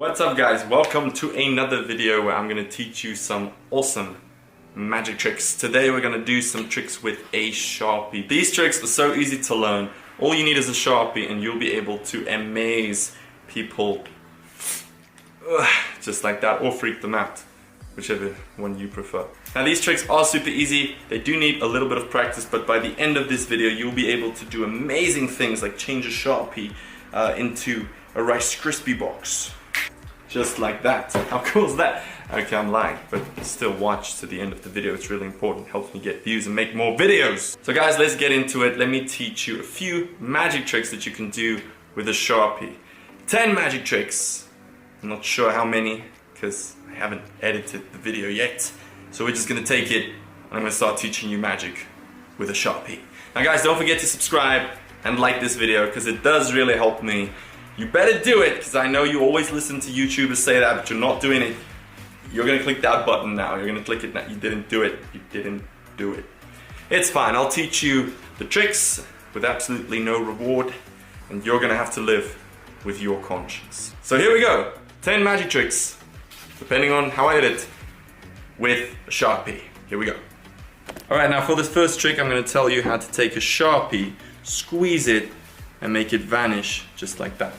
What's up guys, welcome to another video where I'm going to teach you some awesome magic tricks. Today we're going to do some tricks with a Sharpie. These tricks are so easy to learn. All you need is a Sharpie and you'll be able to amaze people just like that, or freak them out, whichever one you prefer. Now these tricks are super easy, they do need a little bit of practice, but by the end of this video you'll be able to do amazing things like change a Sharpie into a Rice Krispie box. Just like that. How cool is that? Okay, I'm lying, but still watch to the end of the video. It's really important. It helps me get views and make more videos. So guys, let's get into it. Let me teach you a few magic tricks that you can do with a Sharpie. 10 magic tricks. I'm not sure how many because I haven't edited the video yet. So we're just gonna take it and I'm gonna start teaching you magic with a Sharpie. Now guys, don't forget to subscribe and like this video because it does really help me. You better do it, because I know you always listen to YouTubers say that, but you're not doing it. You're gonna click that button now. You're gonna click it now. You didn't do it. You didn't do it. It's fine. I'll teach you the tricks with absolutely no reward, and you're gonna have to live with your conscience. So here we go. 10 magic tricks, depending on how I edit, with a Sharpie. Here we go. All right, now for this first trick, I'm gonna tell you how to take a Sharpie, squeeze it, and make it vanish just like that.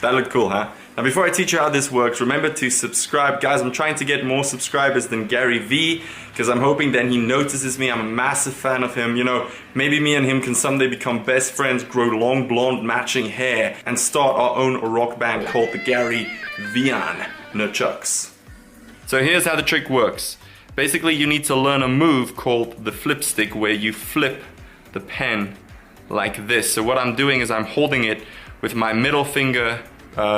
That looked cool, huh? Now before I teach you how this works, remember to subscribe. Guys, I'm trying to get more subscribers than Gary Vee, because I'm hoping that he notices me. I'm a massive fan of him. You know, maybe me and him can someday become best friends, grow long blonde matching hair, and start our own rock band called the Gary Veeyan Nunchucks. So here's how the trick works. Basically, you need to learn a move called the flip stick, where you flip the pen like this. So what I'm doing is I'm holding it with my middle finger,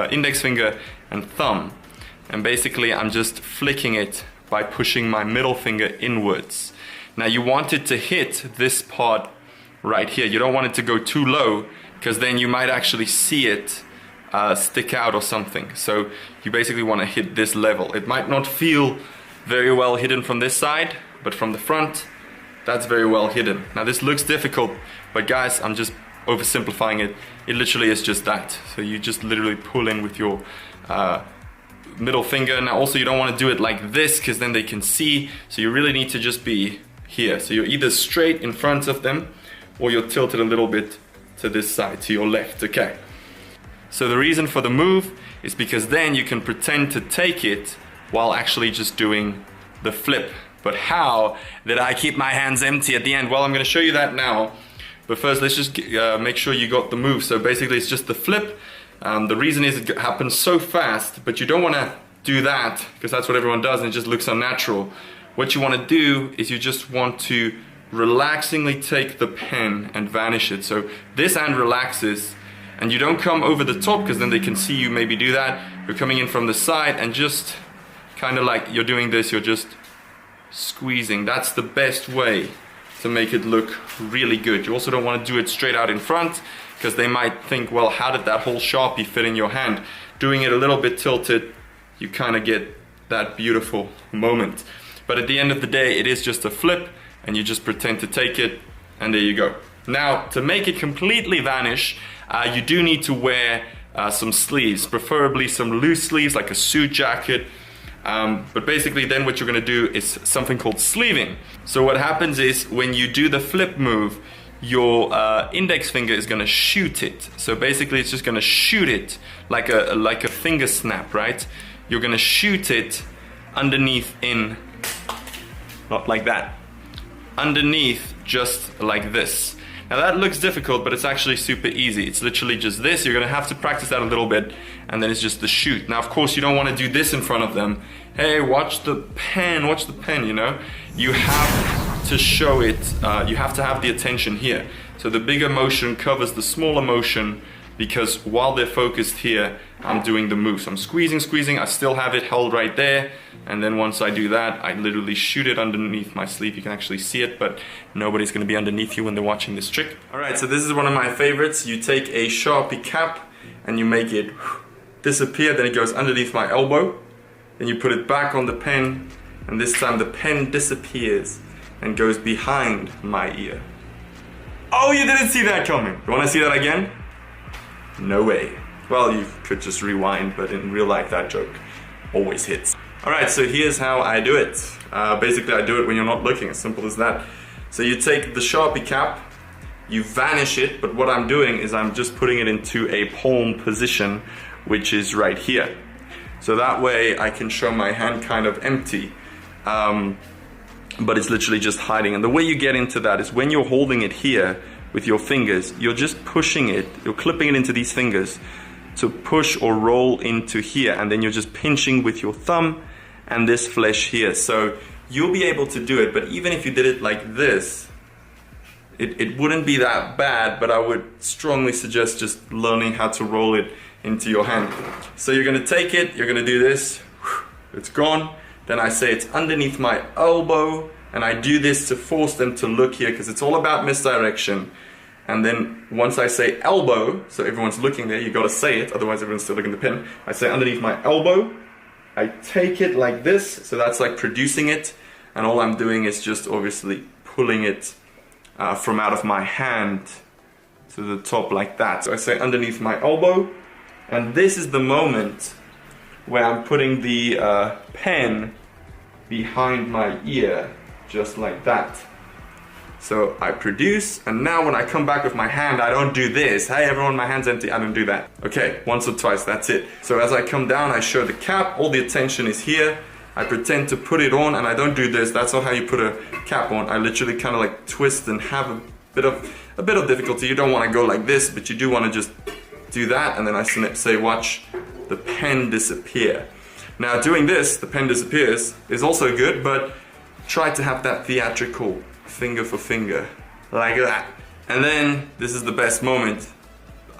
index finger and thumb, and basically I'm just flicking it by pushing my middle finger inwards. Now you want it to hit this part right here. You don't want it to go too low, because then you might actually see it stick out or something. So you basically want to hit this level. It might not feel very well hidden from this side, but from the front that's very well hidden. Now this looks difficult, but guys, I'm just oversimplifying it. It literally is just that. So you just literally pull in with your middle finger. Now also you don't want to do it like this, because then they can see. So you really need to just be here. So you're either straight in front of them, or you're tilted a little bit to this side, to your left, okay? So the reason for the move is because then you can pretend to take it while actually just doing the flip. But how did I keep my hands empty at the end? Well, I'm gonna show you that now. But first, let's just make sure you got the move. So basically, it's just the flip. The reason is it happens so fast, but you don't wanna do that, because that's what everyone does and it just looks unnatural. What you wanna do is you just want to relaxingly take the pen and vanish it. So this hand relaxes, and you don't come over the top, because then they can see you maybe do that. You're coming in from the side and just kind of like you're doing this, you're just squeezing. That's the best way to make it look really good. You also don't want to do it straight out in front, because they might think, well, how did that whole Sharpie fit in your hand? Doing it a little bit tilted, you kind of get that beautiful moment. But at the end of the day, it is just a flip, and you just pretend to take it, and there you go. Now, to make it completely vanish, you do need to wear some sleeves, preferably some loose sleeves like a suit jacket. But basically then what you're gonna do is something called sleeving. So what happens is when you do the flip move, your index finger is gonna shoot it. So basically it's just gonna shoot it like a finger snap, right? You're gonna shoot it underneath in, not like that, underneath just like this. Now that looks difficult, but it's actually super easy. It's literally just this. You're gonna have to practice that a little bit, and then it's just the shoot. Now, of course, you don't wanna do this in front of them. Hey, watch the pen, you know? You have to show it, you have to have the attention here. So the bigger motion covers the smaller motion, because while they're focused here, I'm doing the move. So I'm squeezing, I still have it held right there, and then once I do that, I literally shoot it underneath my sleeve. You can actually see it, but nobody's gonna be underneath you when they're watching this trick. All right, so this is one of my favorites. You take a Sharpie cap and you make it disappear, then it goes underneath my elbow, then you put it back on the pen, and this time the pen disappears and goes behind my ear. Oh, you didn't see that coming. You wanna see that again? No way. Well, you could just rewind, but in real life that joke always hits. Alright, so here's how I do it. Basically I do it when you're not looking, as simple as that. So you take the Sharpie cap, you vanish it, but what I'm doing is I'm just putting it into a palm position, which is right here. So that way I can show my hand kind of empty, but it's literally just hiding. And the way you get into that is when you're holding it here with your fingers, you're just pushing it, you're clipping it into these fingers to push or roll into here, and then you're just pinching with your thumb and this flesh here. So you'll be able to do it, but even if you did it like this, it wouldn't be that bad, but I would strongly suggest just learning how to roll it into your hand. So you're gonna take it, you're gonna do this, it's gone. Then I say it's underneath my elbow, and I do this to force them to look here because it's all about misdirection. And then once I say elbow, so everyone's looking there, you gotta say it, otherwise everyone's still looking at the pin. I say underneath my elbow, I take it like this, so that's like producing it, and all I'm doing is just obviously pulling it from out of my hand to the top like that. So I say underneath my elbow, and this is the moment where I'm putting the pen behind my ear, just like that. So I produce, and now when I come back with my hand, I don't do this. Hey everyone, my hand's empty. I don't do that. Okay, once or twice, that's it. So as I come down, I show the cap, all the attention is here. I pretend to put it on, and I don't do this. That's not how you put a cap on. I literally kind of like twist and have a bit of difficulty. You don't want to go like this, but you do want to just do that, and then I say, watch the pen disappear. Now doing this, the pen disappears, is also good, but try to have that theatrical finger for finger, like that. And then, this is the best moment.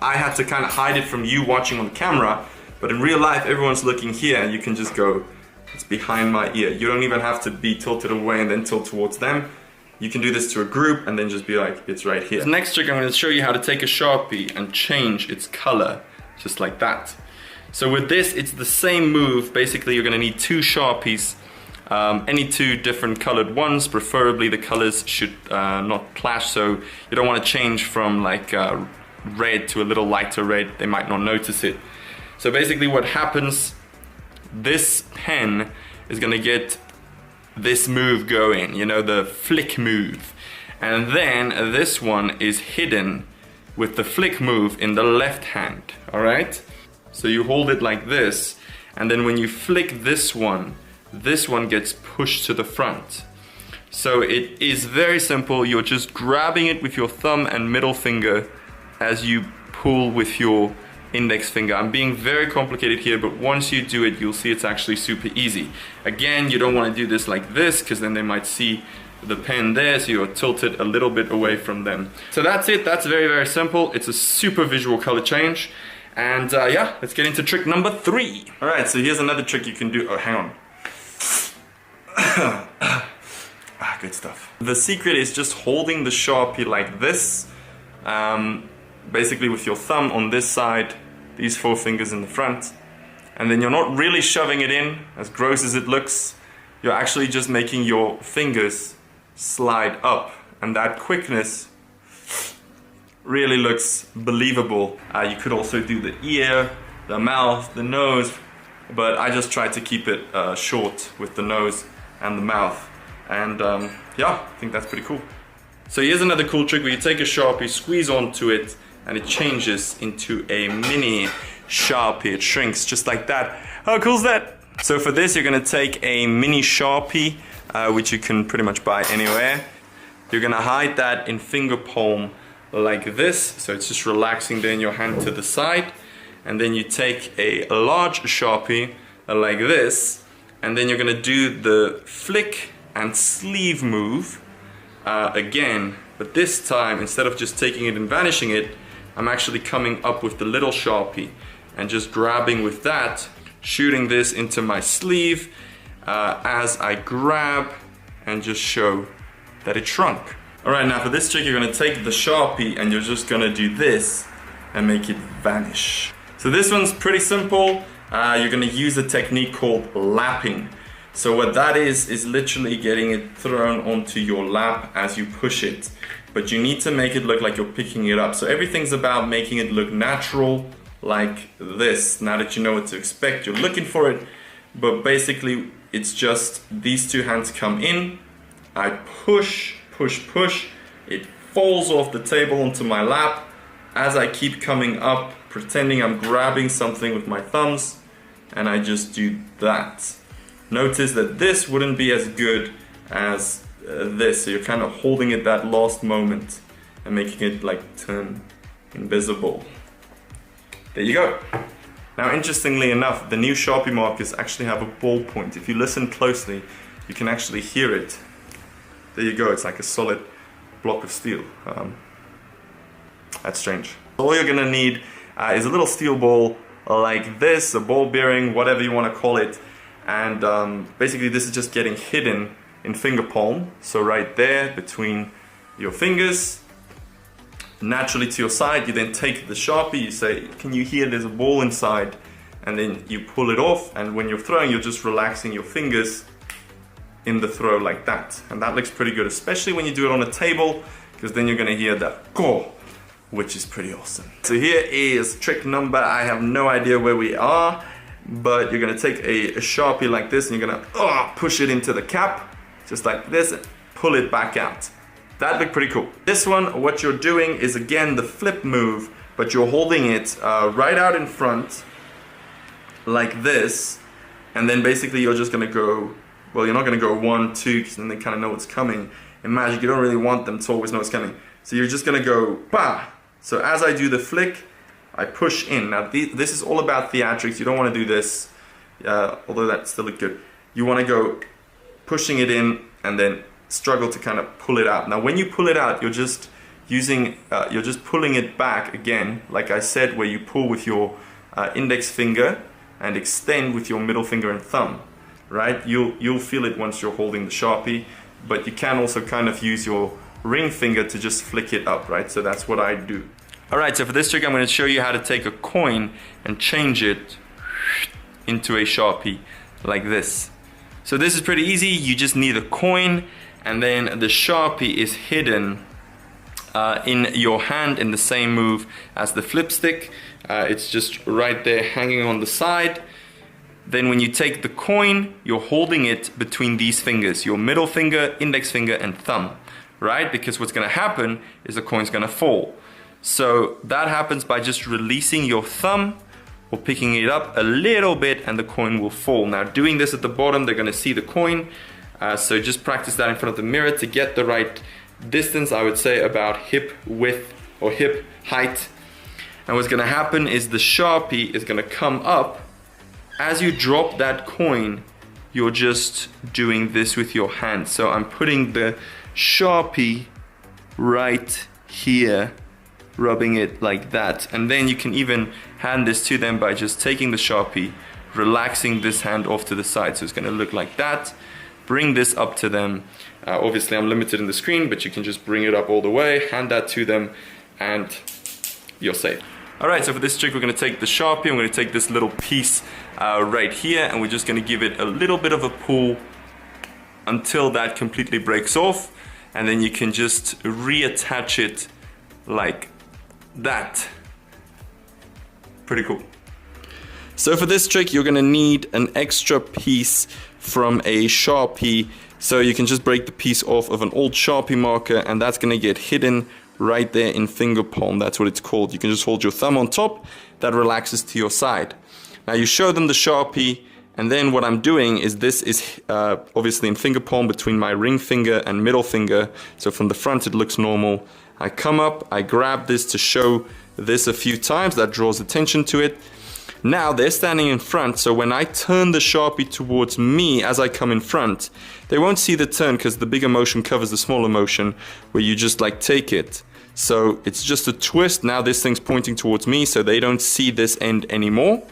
I had to kind of hide it from you watching on camera, but in real life, everyone's looking here, and you can just go, it's behind my ear. You don't even have to be tilted away and then tilt towards them. You can do this to a group and then just be like, it's right here. The next trick, I'm going to show you how to take a Sharpie and change its color, just like that. So with this, it's the same move. Basically, you're going to need two Sharpies, any two different colored ones. Preferably the colors should not clash, so you don't want to change from like red to a little lighter red. They might not notice it. So basically what happens, this pen is going to get this move going, you know, the flick move. And then this one is hidden with the flick move in the left hand, all right? So you hold it like this, and then when you flick this one gets pushed to the front. So it is very simple. You're just grabbing it with your thumb and middle finger as you pull with your index finger. I'm being very complicated here, but once you do it, you'll see it's actually super easy. Again, you don't want to do this like this, because then they might see the pen there, so you're tilted a little bit away from them. So that's it. That's very, very simple. It's a super visual color change. And yeah, let's get into trick number 3. All right, so here's another trick you can do. Oh, hang on. Good stuff. The secret is just holding the Sharpie like this, basically with your thumb on this side, these 4 fingers in the front, and then you're not really shoving it in, as gross as it looks. You're actually just making your fingers slide up, and that quickness really looks believable. You could also do the ear, the mouth, the nose, but I just tried to keep it short with the nose and the mouth. And yeah, I think that's pretty cool. So here's another cool trick where you take a Sharpie, squeeze onto it, and it changes into a mini Sharpie. It shrinks just like that. How cool is that? So for this, you're gonna take a mini Sharpie, which you can pretty much buy anywhere. You're gonna hide that in finger palm like this, so it's just relaxing there in your hand to the side. And then you take a large Sharpie like this, and then you're gonna do the flick and sleeve move again, but this time, instead of just taking it and vanishing it, I'm actually coming up with the little Sharpie and just grabbing with that, shooting this into my sleeve as I grab and just show that it shrunk. Alright, now for this trick, you're gonna take the Sharpie and you're just gonna do this and make it vanish. So this one's pretty simple. You're gonna use a technique called lapping. So what that is literally getting it thrown onto your lap as you push it. But you need to make it look like you're picking it up. So everything's about making it look natural, like this. Now that you know what to expect, you're looking for it, but basically it's just these two hands come in, I push, push, push, it falls off the table onto my lap. As I keep coming up, pretending I'm grabbing something with my thumbs, and I just do that. Notice that this wouldn't be as good as this, so you're kind of holding it that last moment and making it like turn invisible. There you go. Now, interestingly enough, the new Sharpie markers actually have a ballpoint. If you listen closely, you can actually hear it. There you go, it's like a solid block of steel. That's strange. All you're gonna need is a little steel ball like this, a ball bearing, whatever you want to call it, and basically this is just getting hidden in finger palm, so right there between your fingers, naturally to your side. You then take the Sharpie, you say, can you hear there's a ball inside, and then you pull it off, and when you're throwing, you're just relaxing your fingers in the throw like that, and that looks pretty good, especially when you do it on a table, because then you're gonna hear that go, which is pretty awesome. So here is trick number, I have no idea where we are, but you're gonna take a Sharpie like this and you're gonna push it into the cap, just like this, and pull it back out. That looked pretty cool. This one, what you're doing is again the flip move, but you're holding it right out in front, like this, and then basically you're just gonna go, well, you're not gonna go 1, 2, because then they kind of know what's coming. In Magic, you don't really want them to always know what's coming. So you're just gonna go, bah! So as I do the flick, I push in. Now this is all about theatrics. You don't want to do this, although that still looked good. You want to go pushing it in and then struggle to kind of pull it out. Now when you pull it out, you're just using, you're just pulling it back again, like I said, where you pull with your index finger and extend with your middle finger and thumb, right? You'll feel it once you're holding the Sharpie, but you can also kind of use your ring finger to just flick it up, right? So that's what I do. Alright, so for this trick I'm going to show you how to take a coin and change it into a Sharpie like this. So this is pretty easy. You just need a coin, and then the Sharpie is hidden in your hand in the same move as the flip stick. It's just right there hanging on the side. Then when you take the coin, you're holding it between these fingers, your middle finger, index finger and thumb, right? Because what's going to happen is the coin's going to fall. So that happens by just releasing your thumb or picking it up a little bit and the coin will fall. Now doing this at the bottom, they're going to see the coin. So just practice that in front of the mirror to get the right distance, I would say about hip width or hip height. And what's going to happen is the Sharpie is going to come up. As you drop that coin, you're just doing this with your hand. So I'm putting the Sharpie right here, rubbing it like that, and then you can even hand this to them by just taking the Sharpie, relaxing this hand off to the side, so it's going to look like that. Bring this up to them. Obviously I'm limited in the screen, but you can just bring it up all the way, hand that to them, and you're safe. Alright, so for this trick we're going to take the Sharpie, I'm going to take this little piece right here, and we're just going to give it a little bit of a pull until that completely breaks off, and then you can just reattach it like that. Pretty cool. So for this trick you're gonna need an extra piece from a Sharpie, so you can just break the piece off of an old Sharpie marker, and that's gonna get hidden right there in finger palm. That's what it's called. You can just hold your thumb on top, that relaxes to your side. Now you show them the Sharpie, and then what I'm doing is this is obviously in finger palm between my ring finger and middle finger, so from the front it looks normal. I come up, I grab this to show this a few times, that draws attention to it. Now they're standing in front, so when I turn the Sharpie towards me as I come in front, they won't see the turn because the bigger motion covers the smaller motion where you just like take it. So it's just a twist. Now this thing's pointing towards me, so they don't see this end anymore.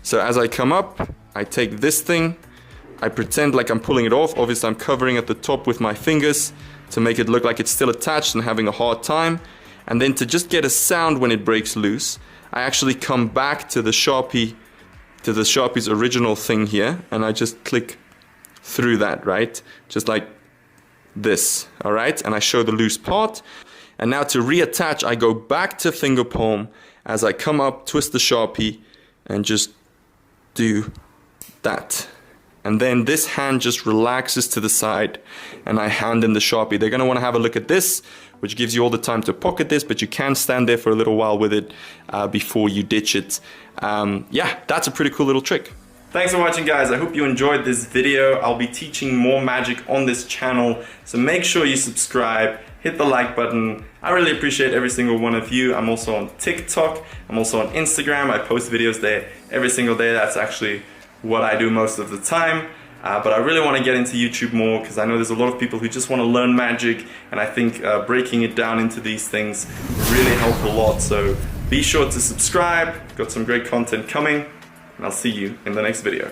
So as I come up, I take this thing, I pretend like I'm pulling it off. Obviously I'm covering at the top with my fingers to make it look like it's still attached and having a hard time. And then to just get a sound when it breaks loose, I actually come back to the Sharpie, to the Sharpie's original thing here, and I just click through that, right? Just like this, all right? And I show the loose part. And now to reattach, I go back to finger palm as I come up, twist the Sharpie, and just do that. And then this hand just relaxes to the side, and I hand in the Sharpie. They're gonna wanna have a look at this, which gives you all the time to pocket this, but you can stand there for a little while with it before you ditch it. Yeah, that's a pretty cool little trick. Thanks for watching, guys. I hope you enjoyed this video. I'll be teaching more magic on this channel, so make sure you subscribe, hit the like button. I really appreciate every single one of you. I'm also on TikTok, I'm also on Instagram. I post videos there every single day. That's actually what I do most of the time. But I really want to get into YouTube more because I know there's a lot of people who just want to learn magic, and I think breaking it down into these things really help a lot. So be sure to subscribe. Got some great content coming, and I'll see you in the next video.